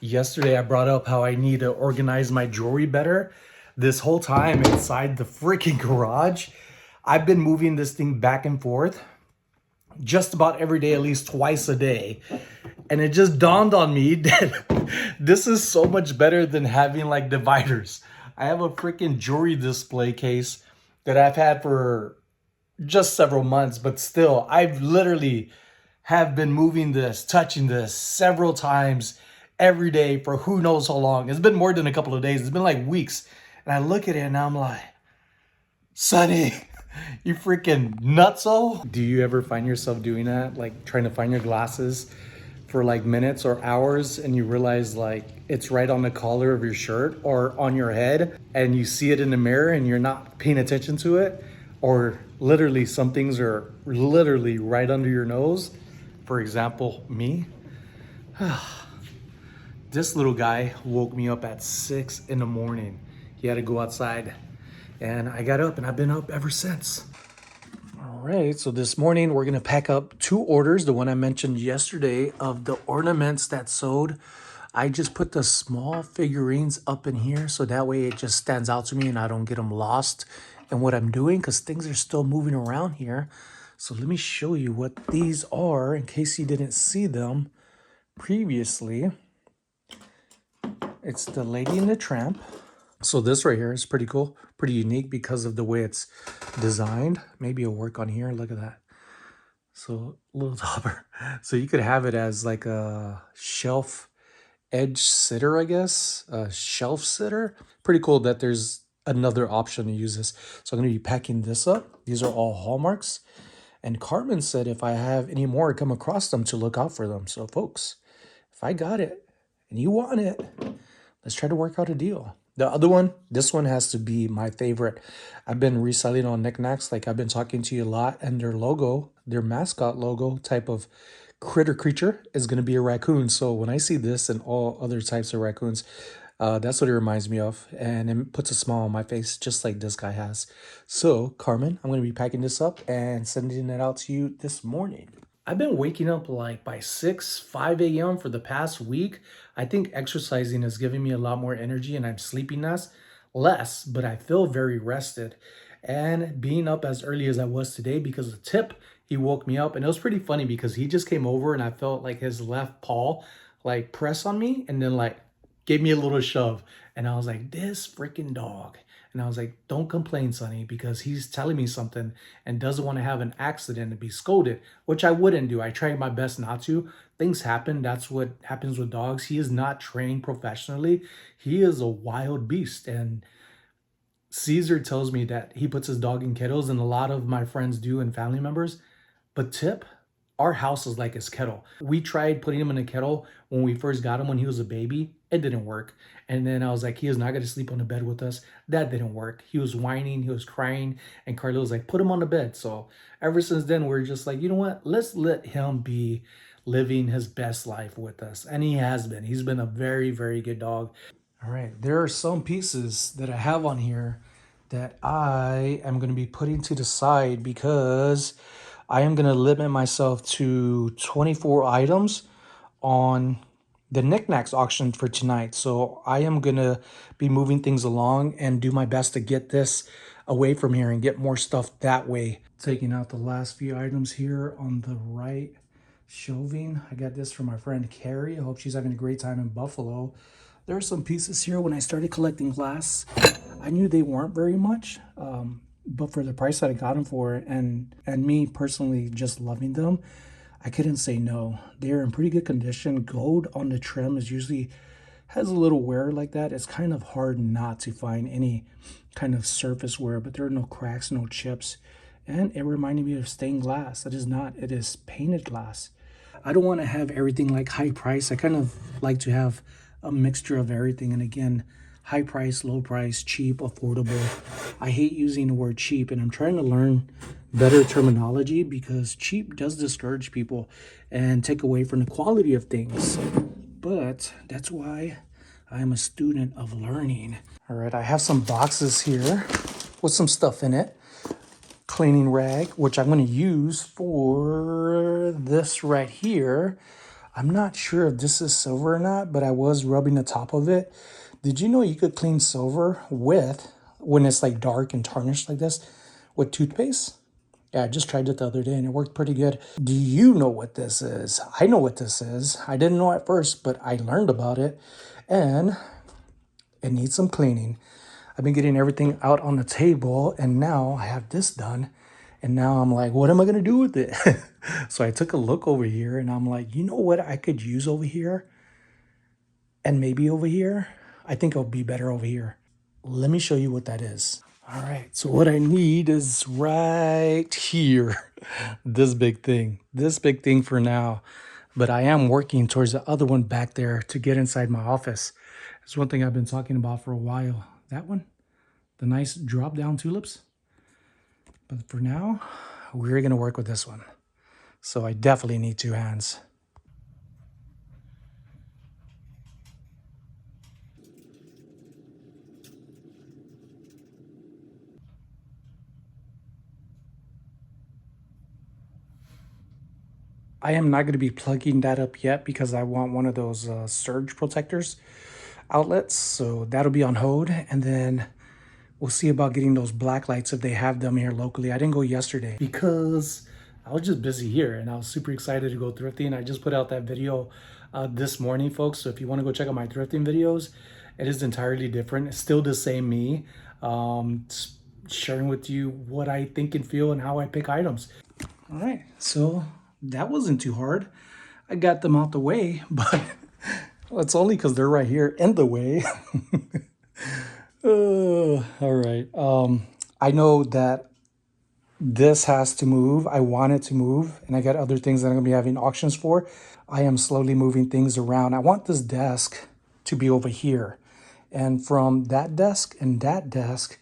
Yesterday, I brought up how I need to organize my jewelry better. This whole time inside the freaking garage, I've been moving this thing back and forth just about every day, at least twice a day. And it just dawned on me that this is so much better than having like dividers. I have a freaking jewelry display case that I've had for just several months, but still, I've literally have been moving this, touching this several times every day for who knows how long. It's been more than a couple of days. It's been like weeks. And I look at it and I'm like, Sonny, you freaking nutso. Do you ever find yourself doing that? Like trying to find your glasses for like minutes or hours and you realize like it's right on the collar of your shirt or on your head and you see it in the mirror and you're not paying attention to it? Or literally some things are literally right under your nose. For example, me. This little guy woke me up at 6 in the morning. He had to go outside and I got up and I've been up ever since. All right, so this morning we're gonna pack up 2 orders. The one I mentioned yesterday of the ornaments that sold. I just put the small figurines up in here so that way it just stands out to me and I don't get them lost in what I'm doing because things are still moving around here. So let me show you what these are in case you didn't see them previously. It's the Lady and the Tramp. So this right here is pretty cool, pretty unique because of the way it's designed. Maybe it'll work on here. Look at that. So little topper. So you could have it as like a shelf edge sitter, I guess. A shelf sitter. Pretty cool that there's another option to use this. So I'm going to be packing this up. These are all hallmarks. And Carmen said if I have any more come across them to look out for them. So folks, if I got it and you want it, let's try to work out a deal. The other one, this one has to be my favorite. I've been reselling on Niknax, like I've been talking to you a lot, and their logo, their mascot logo type of creature is going to be a raccoon. So when I see this and all other types of raccoons, that's what it reminds me of. And it puts a smile on my face, just like this guy has. So, Carmen, I'm going to be packing this up and sending it out to you this morning. I've been waking up like by 5 a.m. for the past week. I think exercising is giving me a lot more energy and I'm sleeping less, but I feel very rested. And being up as early as I was today because of Tip, he woke me up and it was pretty funny because he just came over and I felt like his left paw like press on me and then like gave me a little shove. And I was like, this freaking dog. And I was like, don't complain, Sonny, because he's telling me something and doesn't want to have an accident and be scolded, which I wouldn't do. I tried my best not to. Things happen. That's what happens with dogs. He is not trained professionally. He is a wild beast. And Caesar tells me that he puts his dog in kettles, and a lot of my friends do and family members. But Tip, our house is like his kettle. We tried putting him in a kettle when we first got him when he was a baby. It didn't work. And then I was like, he is not going to sleep on the bed with us. That didn't work. He was whining, he was crying, and Carla was like, put him on the bed. So ever since then, we're just like, you know what? Let's let him be living his best life with us. And he has been. He's been a very, very good dog. All right, there are some pieces that I have on here that I am going to be putting to the side because I am going to limit myself to 24 items on the Niknax auction for tonight. So I am going to be moving things along and do my best to get this away from here and get more stuff that way. Taking out the last few items here on the right shelving. I got this from my friend Carrie. I hope she's having a great time in Buffalo. There are some pieces here when I started collecting glass. I knew they weren't very much, but for the price that I got them for and me personally just loving them, I couldn't say no. They're in pretty good condition. Gold on the trim is usually has a little wear like that. It's kind of hard not to find any kind of surface wear, but there are no cracks, no chips. And it reminded me of stained glass. It is not. It is painted glass. I don't want to have everything like high price. I kind of like to have a mixture of everything. And again, high price, low price, cheap, affordable. I hate using the word cheap, and I'm trying to learn better terminology because cheap does discourage people and take away from the quality of things. But that's why I'm a student of learning. All right, I have some boxes here with some stuff in it. Cleaning rag, which I'm going to use for this right here. I'm not sure if this is silver or not, but I was rubbing the top of it. Did you know you could clean silver with, when it's like dark and tarnished like this, with toothpaste? Yeah, I just tried it the other day and it worked pretty good. Do you know what this is? I know what this is. I didn't know at first, but I learned about it and it needs some cleaning. I've been getting everything out on the table and now I have this done. And now I'm like, what am I going to do with it? So I took a look over here and I'm like, you know what I could use over here? And maybe over here? I think it'll be better over here. Let me show you what that is. All right, so what I need is right here. This big thing for now. But I am working towards the other one back there to get inside my office. It's one thing I've been talking about for a while. That one, the nice drop down tulips. But for now, we're gonna work with this one. So I definitely need two hands. I am not going to be plugging that up yet because I want one of those surge protectors outlets. So that'll be on hold. And then we'll see about getting those black lights if they have them here locally. I didn't go yesterday because I was just busy here and I was super excited to go thrifting. I just put out that video this morning, folks. So if you want to go check out my thrifting videos, it is entirely different. It's still the same me, sharing with you what I think and feel and how I pick items. All right, so that wasn't too hard. I got them out the way, but well, it's only because they're right here in the way. All right. I know that this has to move. I want it to move, and I got other things that I'm gonna be having auctions for. I am slowly moving things around. I want this desk to be over here. And from that desk and that desk,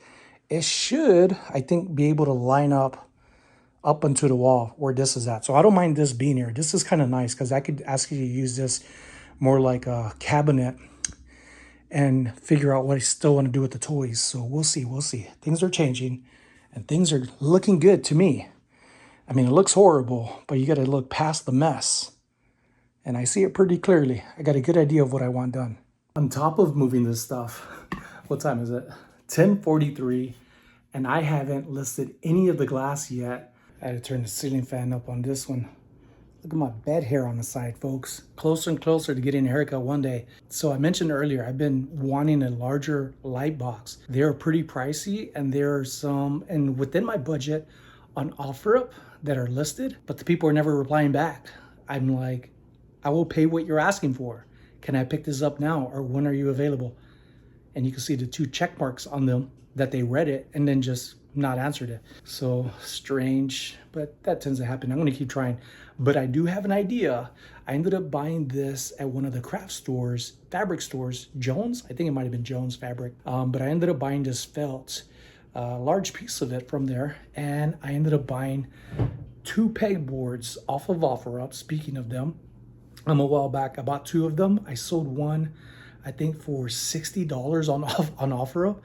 it should, I think, be able to line up into the wall where this is at. So I don't mind this being here. This is kind of nice because I could ask you to use this more like a cabinet and figure out what I still want to do with the toys. So we'll see, we'll see. Things are changing and things are looking good to me. I mean, it looks horrible, but you got to look past the mess. And I see it pretty clearly. I got a good idea of what I want done. On top of moving this stuff, what time is it? 10:43, and I haven't listed any of the glass yet. I had to turn the ceiling fan up on this one. Look at my bed hair on the side, folks. Closer and closer to getting a haircut one day. So I mentioned earlier, I've been wanting a larger light box. They're pretty pricey and there are some, and within my budget on OfferUp that are listed, but the people are never replying back. I'm like, I will pay what you're asking for. Can I pick this up now or when are you available? And you can see the two check marks on them that they read it and then just not answered it. So strange, but that tends to happen. I'm gonna keep trying. But I do have an idea. I ended up buying this at one of the craft stores, fabric stores, Jones. I think it might have been Jones Fabric. But I ended up buying this felt, a large piece of it from there. And I ended up buying 2 pegboards off of OfferUp. Speaking of them, a while back, I bought 2 of them. I sold one, I think for $60 on OfferUp.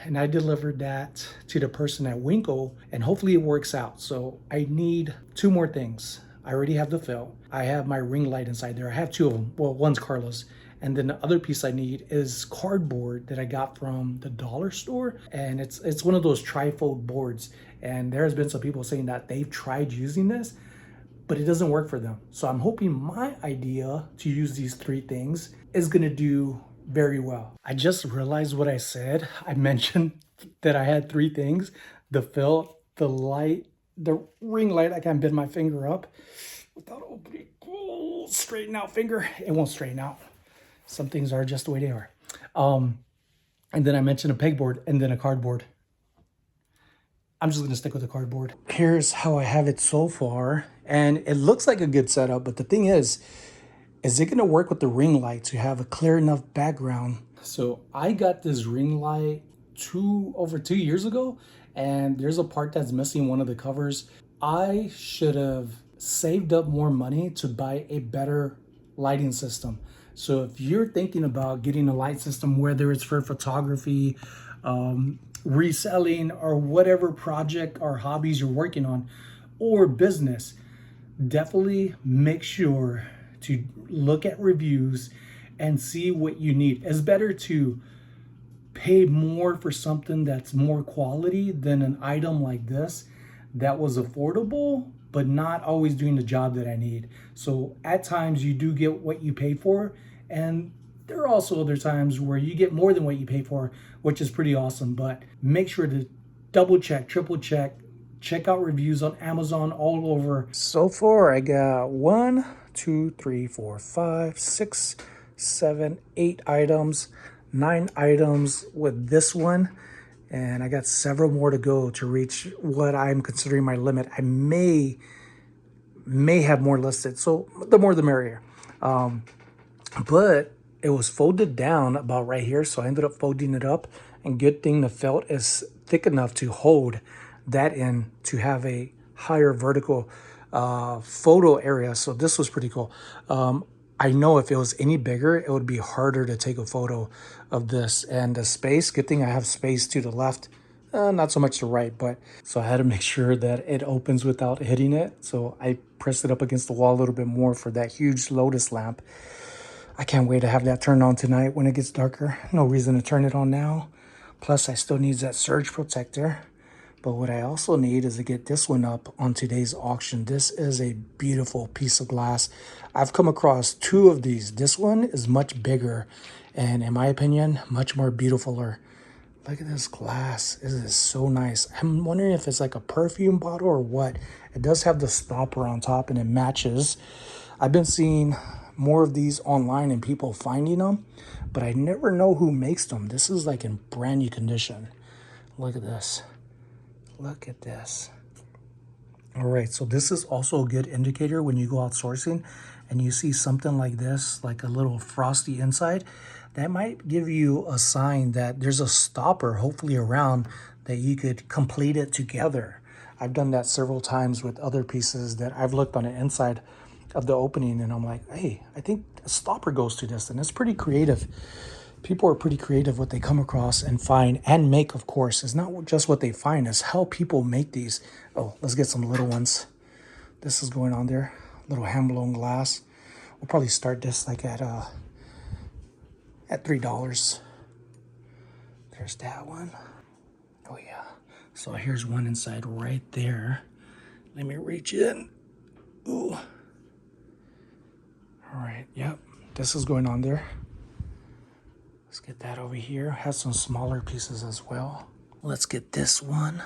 And I delivered that to the person at Winkle and hopefully it works out. So I need 2 more things. I already have the felt. I have my ring light inside there. I have 2 of them. Well, one's Carla's. And then the other piece I need is cardboard that I got from the dollar store. And it's one of those trifold boards. And there has been some people saying that they've tried using this, but it doesn't work for them. So I'm hoping my idea to use these 3 things is gonna do very well. I just realized what I said. I mentioned that I had 3 things: the felt, the light, the ring light. I can't bend my finger up without opening. Oh, straighten out finger. It won't straighten out. Some things are just the way they are. And then I mentioned a pegboard and then a cardboard. I'm just gonna stick with the cardboard. Here's how I have it so far. And it looks like a good setup, but the thing is it gonna work with the ring light to have a clear enough background? So I got this ring light over 2 years ago, and there's a part that's missing one of the covers. I should have saved up more money to buy a better lighting system. So if you're thinking about getting a light system, whether it's for photography, reselling, or whatever project or hobbies you're working on, or business, definitely make sure to look at reviews and see what you need. It's better to pay more for something that's more quality than an item like this that was affordable but not always doing the job that I need. So at times you do get what you pay for, and there are also other times where you get more than what you pay for, which is pretty awesome. But make sure to double check, triple check, check out reviews on Amazon all over. So far, I got 1, 2, 3, 4, 5, 6, 7, 8 items, 9 items with this one. And I got several more to go to reach what I'm considering my limit. I may have more listed, so the more the merrier. But it was folded down about right here, so I ended up folding it up. And good thing the felt is thick enough to hold that in to have a higher vertical photo area. So this was pretty cool. I know if it was any bigger, it would be harder to take a photo of this. And the space, good thing I have space to the left, not so much the right, but so I had to make sure that it opens without hitting it. So I pressed it up against the wall a little bit more for that huge Lotus lamp. I can't wait to have that turned on tonight when it gets darker. No reason to turn it on now. Plus, I still need that surge protector. But what I also need is to get this one up on today's auction. This is a beautiful piece of glass. I've come across 2 of these. This one is much bigger and, in my opinion, much more beautifuler. Look at this glass. This is so nice. I'm wondering if it's like a perfume bottle or what. It does have the stopper on top and it matches. I've been seeing more of these online and people finding them, but I never know who makes them. This is like in brand new condition. Look at this. Look at this. All right, so this is also a good indicator when you go out sourcing and you see something like this, like a little frosty inside. That might give you a sign that there's a stopper hopefully around that you could complete it together. I've done that several times with other pieces that I've looked on the inside of the opening and I'm like, hey, I think a stopper goes to this, and it's pretty creative. People are pretty creative what they come across and find and make, of course. It's not just what they find, it's how people make these. Oh, let's get some little ones. This is going on there. Little hand-blown glass. We'll probably start this like at $3. There's that one. Oh yeah. So here's one inside right there. Let me reach in. Ooh. All right, yep. This is going on there. Let's get that over here. Has some smaller pieces as well. Let's get this one.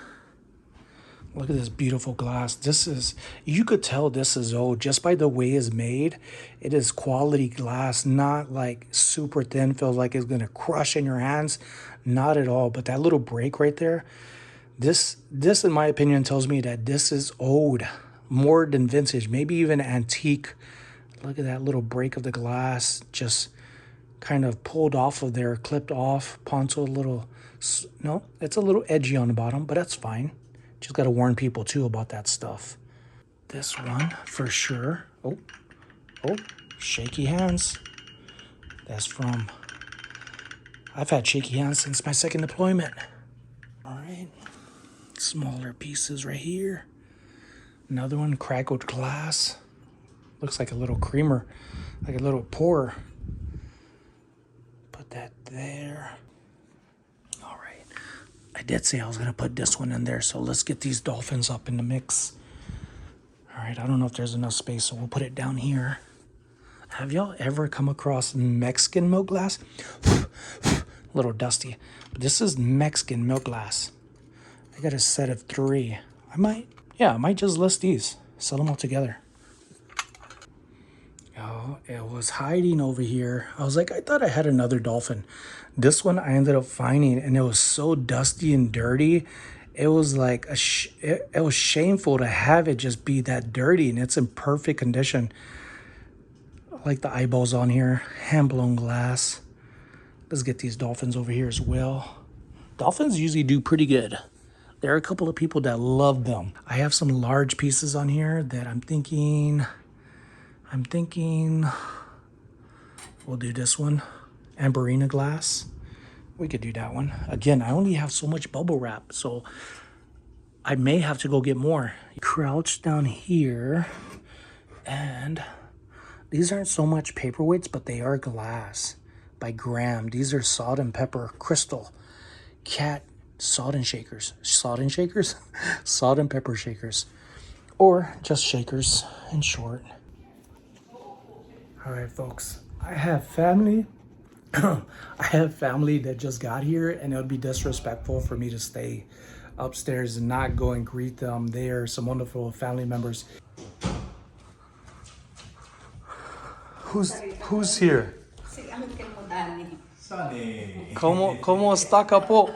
Look at this beautiful glass. This is, you could tell this is old just by the way it's made. It is quality glass, not like super thin, feels like it's gonna crush in your hands. Not at all, but that little break right there, this in my opinion tells me that this is old, more than vintage, maybe even antique. Look at that little break of the glass, just kind of pulled off of there, clipped off, poncho a little, no, it's a little edgy on the bottom, but that's fine. Just got to warn people too about that stuff. This one for sure. Oh, shaky hands. That's from, I've had shaky hands since my second deployment. All right, smaller pieces right here. Another one, crackled glass. Looks like a little creamer, like a little pour. Put that there. All right. I did say I was going to put this one in there, so let's get these dolphins up in the mix. All right, I don't know if there's enough space, so we'll put it down here. Have y'all ever come across Mexican milk glass? A little dusty, but this is Mexican milk glass. I got a set of 3. I might just list these, sell them all together. Oh, it was hiding over here. I was like, I thought I had another dolphin. This one I ended up finding, and it was so dusty and dirty. It was like, it was shameful to have it just be that dirty, and it's in perfect condition. I like the eyeballs on here, hand-blown glass. Let's get these dolphins over here as well. Dolphins usually do pretty good. There are a couple of people that love them. I have some large pieces on here that I'm thinking we'll do this one. Amberina glass. We could do that one. Again, I only have so much bubble wrap, so I may have to go get more. Crouch down here. And these aren't so much paperweights, but they are glass by Graham. These are salt and pepper crystal cat salt and shakers. Salt and shakers? Salt and pepper shakers. Or just shakers in short. All right, folks. I have family. I have family that just got here, and it would be disrespectful for me to stay upstairs and not go and greet them. They are some wonderful family members. Who's here? Si Uncle mo, Danny. Sonny. ¿Cómo está, capo?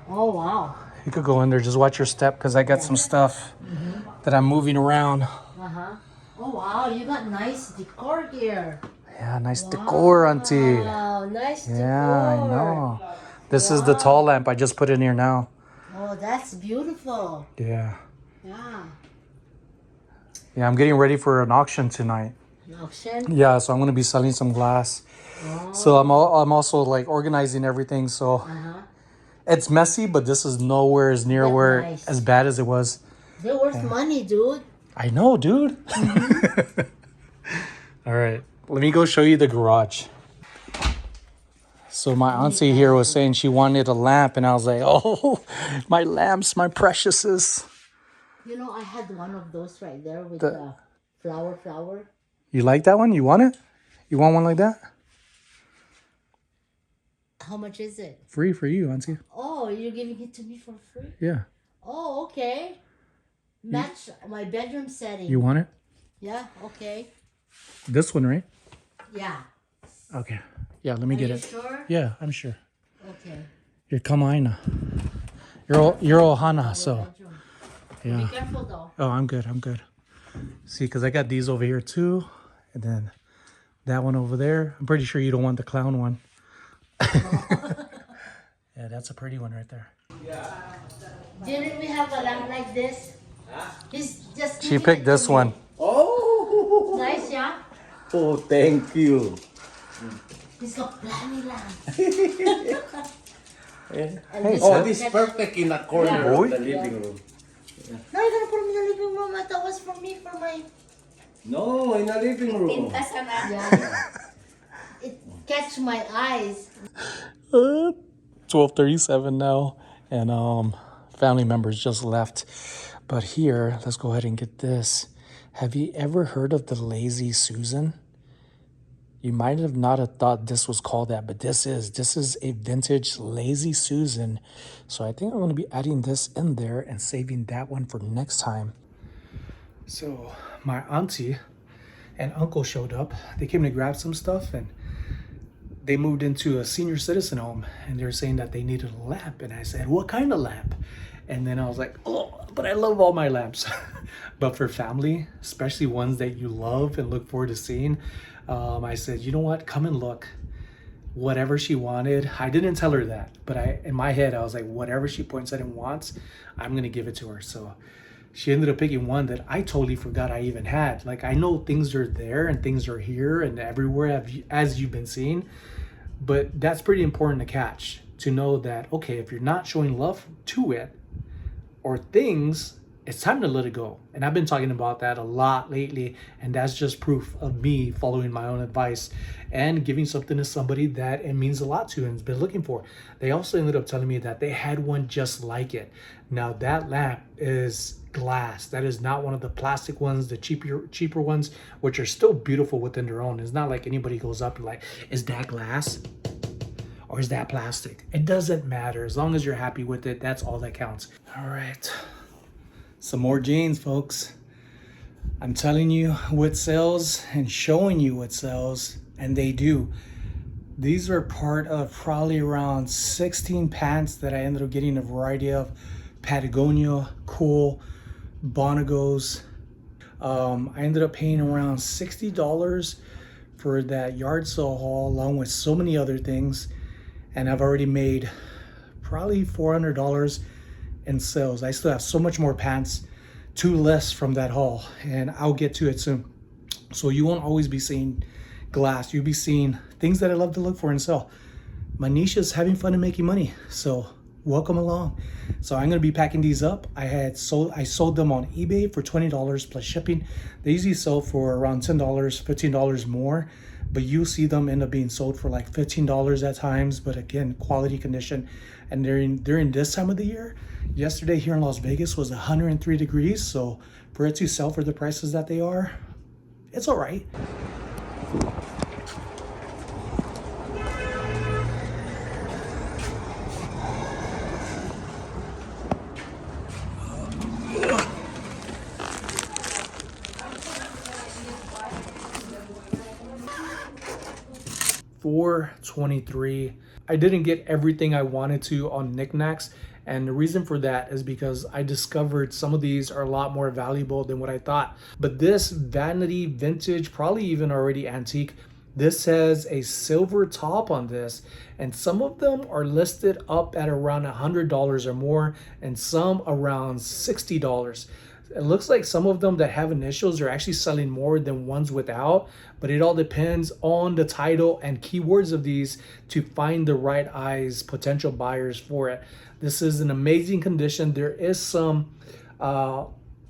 Oh, wow. You could go in there, just watch your step, because I got some stuff that I'm moving around. Uh-huh. Oh, wow. You got nice decor here. Yeah, nice decor, auntie. Wow, nice decor. Yeah, I know. This is the tall lamp. I just put in here now. Oh, that's beautiful. Yeah. Yeah. Yeah, I'm getting ready for an auction tonight. An auction? Yeah, so I'm going to be selling some glass. So I'm also like organizing everything. So Uh-huh. it's messy, but this is nowhere as near That's where nice. as bad as it was. They're worth money, dude. I know, dude. All right, let me go show you the garage. So my auntie here was saying she wanted a lamp, and I was like, oh, my lamps, my preciouses. You know, I had one of those right there with the flower. You like that one? You want it? You want one like that? How much is it? Free for you, auntie. Oh, you're giving it to me for free? Yeah. Oh, okay. Match my bedroom setting. You want it? Yeah, okay. This one, right? Yeah. Okay. Yeah, let me Are get you it. sure? Yeah, I'm sure. Okay. You're Kamaina. You're Ohana, so Bedroom. yeah. Be careful though. Oh, I'm good. I'm good. See, because I got these over here too, and then that one over there. I'm pretty sure you don't want the clown one. Yeah, that's a pretty one right there. Didn't we have a lamp like this? He's just She giving picked it to this me. one. Oh, Nice, yeah? oh, thank you. He's got planny lamp. Hey, Oh, this is perfect in a corner Yeah. of the living room. No, you're gonna put him in the living room. I thought it was for me, for my... No, in the living room. Yeah. It catch my eyes. 12:37 now, and family members just left. But here, let's go ahead and get this. Have you ever heard of the Lazy Susan? You might have not have thought this was called that, but this is a vintage Lazy Susan. So I think I'm going to be adding this in there and saving that one for next time. So my auntie and uncle showed up. They came to grab some stuff, and they moved into a senior citizen home, and they're saying that they needed a lamp. And I said, what kind of lamp? And then I was like, oh, but I love all my lamps. But for family, especially ones that you love and look forward to seeing, I said, you know what, come and look. Whatever she wanted, I didn't tell her that, but in my head, I was like, whatever she points at and wants, I'm gonna give it to her. So she ended up picking one that I totally forgot I even had. Like, I know things are there and things are here and everywhere, as you've been seeing, but that's pretty important to catch, to know that, okay, if you're not showing love to it or things, it's time to let it go. And I've been talking about that a lot lately, and that's just proof of me following my own advice and giving something to somebody that it means a lot to and has been looking for. They also ended up telling me that they had one just like it. Now that lamp is glass. That is not one of the plastic ones, the cheaper ones, which are still beautiful within their own. It's not like anybody goes up and like, is that glass or is that plastic? It doesn't matter. As long as you're happy with it, that's all that counts. All right. Some more jeans, folks. I'm telling you what sells and showing you what sells, and they do. These are part of probably around 16 pants that I ended up getting a variety of. Patagonia, Cool, Bonagos. I ended up paying around $60 for that yard sale haul, along with so many other things. And I've already made probably $400 in sales. I still have so much more pants to list from that haul, and I'll get to it soon. So you won't always be seeing glass. You'll be seeing things that I love to look for and sell. My niche is having fun and making money. So welcome along. So I'm gonna be packing these up. I sold them on eBay for $20 plus shipping. They usually sell for around $10, $15 more, but you see them end up being sold for like $15 at times. But again, quality condition. And during this time of the year, yesterday here in Las Vegas was 103 degrees. So for it to sell for the prices that they are, it's all right. $423. I didn't get everything I wanted to on Niknax, and the reason for that is because I discovered some of these are a lot more valuable than what I thought. But this vanity vintage, probably even already antique, this has a silver top on this, and some of them are listed up at around $100 or more, and some around $60. It looks like some of them that have initials are actually selling more than ones without, but it all depends on the title and keywords of these to find the right eyes, potential buyers for it. This is an amazing condition. There is some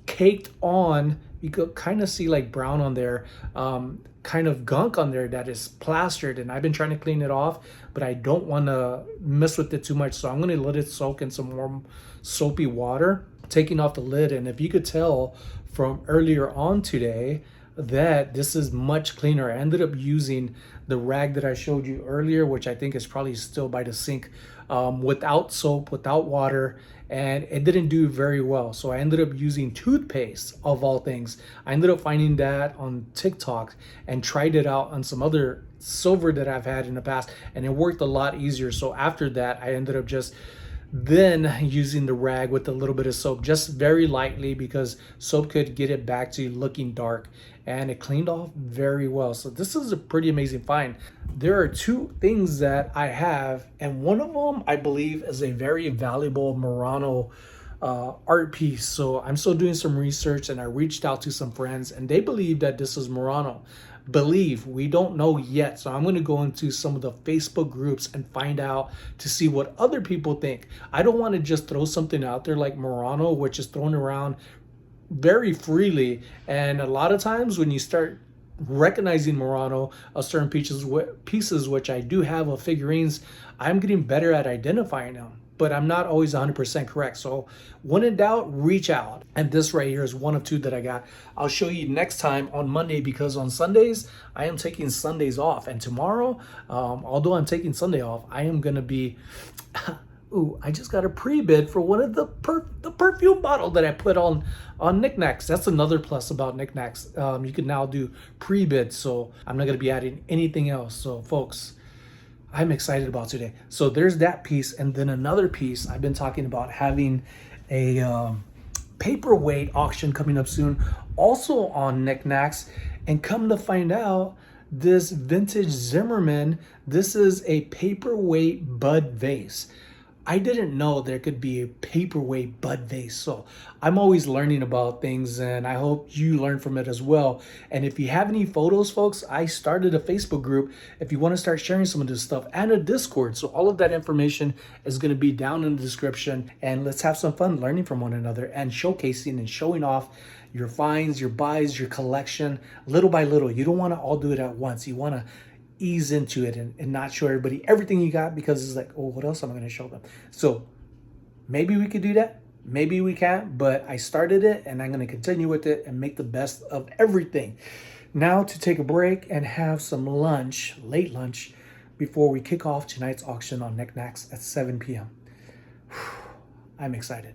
caked on, you could kind of see like brown on there, kind of gunk on there that is plastered, and I've been trying to clean it off, but I don't want to mess with it too much, so I'm going to let it soak in some warm soapy water, taking off the lid. And if you could tell from earlier on today that this is much cleaner. I ended up using the rag that I showed you earlier, which I think is probably still by the sink, without soap, without water, and it didn't do very well. So I ended up using toothpaste, of all things. I ended up finding that on TikTok and tried it out on some other silver that I've had in the past, and it worked a lot easier. So after that, I ended up just then using the rag with a little bit of soap, just very lightly, because soap could get it back to looking dark, and it cleaned off very well. So this is a pretty amazing find. There are two things that I have, and one of them I believe is a very valuable Murano art piece. So I'm still doing some research, and I reached out to some friends, and they believe that this is Murano. Believe, we don't know yet. So I'm going to go into some of the Facebook groups and find out to see what other people think. I don't want to just throw something out there like Murano, which is thrown around very freely, and a lot of times when you start recognizing Murano of certain pieces, which I do have of figurines, I'm getting better at identifying them, but I'm not always 100% correct. So when in doubt, reach out. And this right here is one of two that I got. I'll show you next time on Monday, because on Sundays I am taking Sundays off, and tomorrow, although I'm taking Sunday off, I am gonna be ooh, I just got a pre-bid for one of the perfume bottle that I put on Niknax. That's another plus about Niknax. You can now do pre-bid, so I'm not going to be adding anything else. So folks, I'm excited about today. So there's that piece, and then another piece, I've been talking about having a paperweight auction coming up soon, also on Niknax, and come to find out, this vintage Zimmerman, this is a paperweight bud vase. I didn't know there could be a paperweight bud vase. So I'm always learning about things, and I hope you learn from it as well. And if you have any photos, folks, I started a Facebook group if you want to start sharing some of this stuff, and a Discord. So all of that information is going to be down in the description, and let's have some fun learning from one another and showcasing and showing off your finds, your buys, your collection, little by little. You don't want to all do it at once. You want to ease into it and not show everybody everything you got, because it's like, oh, what else am I going to show them? So maybe we could do that, maybe we can't, but I started it, and I'm going to continue with it and make the best of everything. Now to take a break and have some lunch, late lunch, before we kick off tonight's auction on Niknax at 7 p.m. I'm excited.